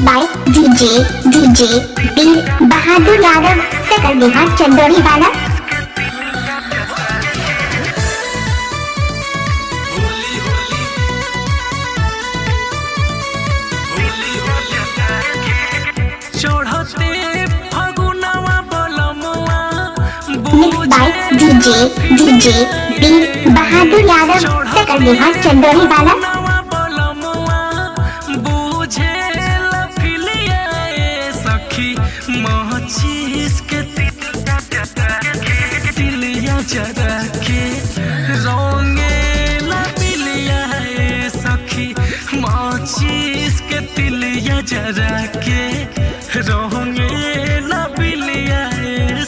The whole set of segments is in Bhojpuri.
बाय डीजे वीर बहादुर यादव सकल विभाग चंदौली वाला। मिक्स बाय डीजे वीर बहादुर यादव सकल विभाग चंदौली वाला। जरा के रोंगेला पिलिया सखी माचिस के तिलिया जरा के रोंगेला पिलिया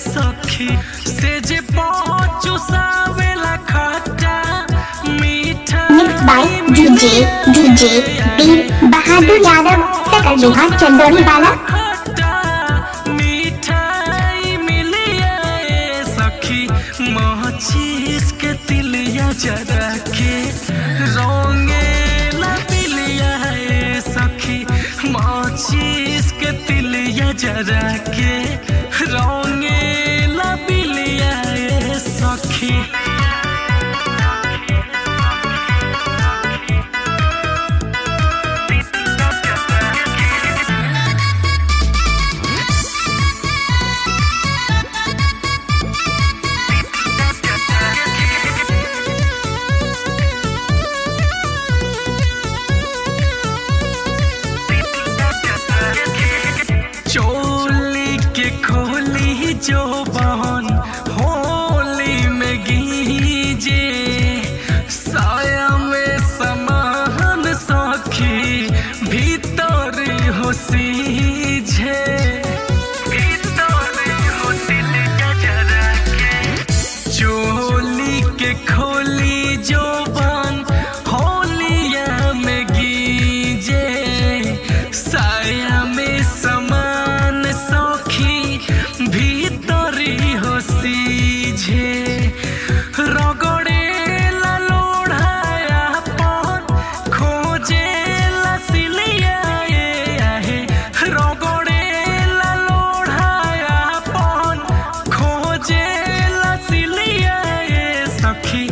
सखी से जे पहुँचू सावेला खट्टा मीठा। मिक्स बाय डीजे वीर बहादुर यादव सकल विभाग चंदौली वाला। माचिस के तिलिया जरा के रोंगेला पिलिया सखी माचिस के तिलिया जरा के रोंगेला पिलिया सखी। चोली के खोली जो बहन होली में गीजे साया में समान सखी भीतर हो सीझे चोली के खोली जो बहन होलिया में गीजे साया में भीतरी हो सीझे रगड़े ला लोढ़ाया पन खोजे ला सिलिया आहे रगड़े ला लोढ़ाया पन खोजे ला सिलिया सखी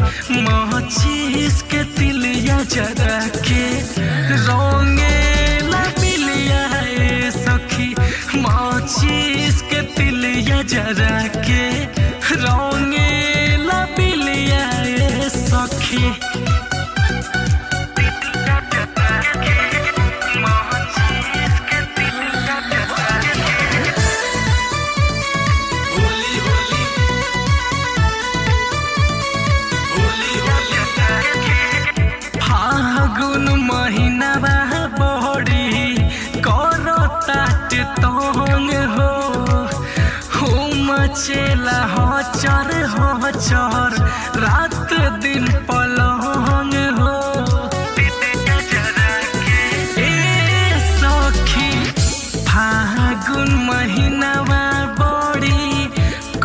माचिस के तिलिया जरा के रोंगेला पिलिया सखी माचिस के तिलिया जरा के रोंगेला पिलिया सखी। फागुन महीना बड़ी करताट तंग हो मचेला हचर रात दिन पलंग हो ए सखी फागुन महीना बड़ी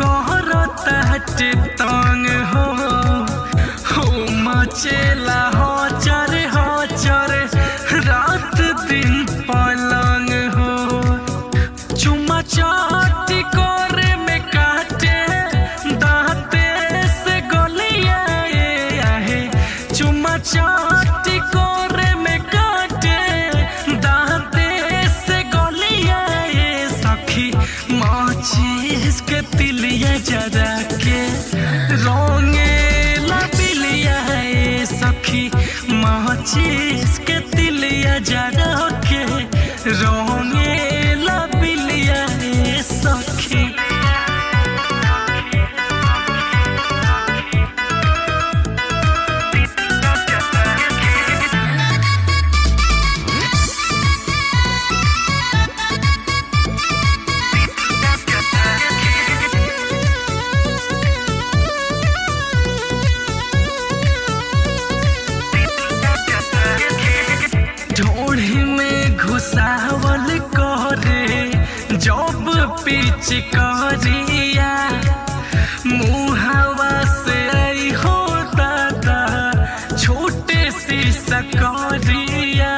करताट तंग हो मचेला हचर रात दिन पलंग हो चुमा चाटी करे में काटे दांते से गलिया आहे चुमा चाटी करे में काटे दांते से गलिया सखी माचिस के तिलिया जरा के रोंगेला पिलिया सखी माचिस के तिलिया जरा के रोंगेला पिलिया सखी। ढोढ़ी में घुसावल करे जब पीछ करिया मुहावा से आई हो दादा छोटे सी सकरिया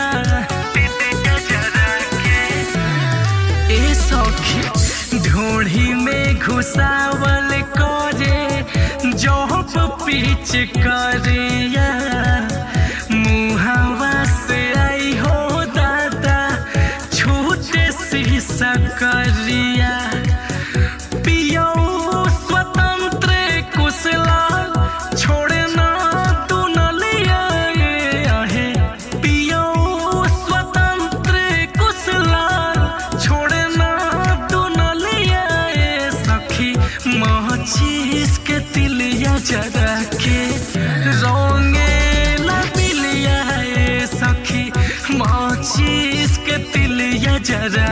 ढोढ़ी में घुसावल करे जब पीछ करिया मुहावा से आई हो दादा छूटे शीशा करिया पियो स्वतंत्र कुशला छोड़े ना तू नलिया आहे पियो स्वतंत्र कुशला छोड़े ना तू नलिया सखी माचिस के तिलिया जरा के रोंगे ला बिलिया सखी माचिस के तिलिया जरा